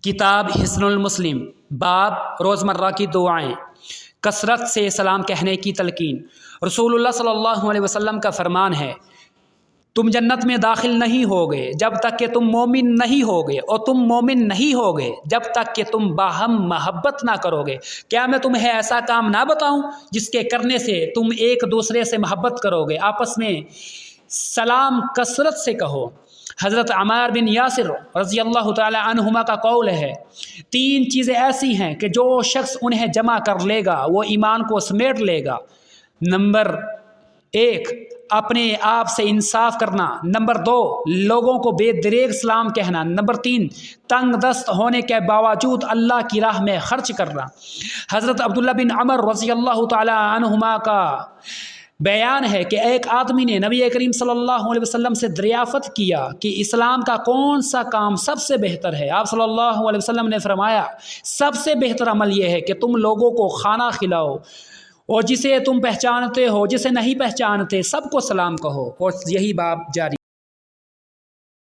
کتاب حصن المسلم، باب روزمرہ کی دعائیں، کثرت سے سلام کہنے کی تلقین۔ رسول اللہ صلی اللہ علیہ وسلم کا فرمان ہے، تم جنت میں داخل نہیں ہوگے جب تک کہ تم مومن نہیں ہوگے، اور تم مومن نہیں ہوگے جب تک کہ تم باہم محبت نہ کرو گے۔ کیا میں تمہیں ایسا کام نہ بتاؤں جس کے کرنے سے تم ایک دوسرے سے محبت کرو گے؟ آپس میں سلام کثرت سے کہو۔ حضرت عمار بن یاسر رضی اللہ تعالی عنہما کا قول ہے، 3 چیزیں ایسی ہیں کہ جو شخص انہیں جمع کر لے گا وہ ایمان کو سمیٹ لے گا۔ نمبر 1، اپنے آپ سے انصاف کرنا۔ نمبر 2، لوگوں کو بے دریغ سلام کہنا۔ نمبر 3، تنگ دست ہونے کے باوجود اللہ کی راہ میں خرچ کرنا۔ حضرت عبداللہ بن عمر رضی اللہ تعالی عنہما کا بیان ہے کہ ایک آدمی نے نبی کریم صلی اللہ علیہ وسلم سے دریافت کیا کہ اسلام کا کون سا کام سب سے بہتر ہے؟ آپ صلی اللہ علیہ وسلم نے فرمایا، سب سے بہتر عمل یہ ہے کہ تم لوگوں کو کھانا کھلاؤ، اور جسے تم پہچانتے ہو جسے نہیں پہچانتے سب کو سلام کہو، اور یہی باب جاری۔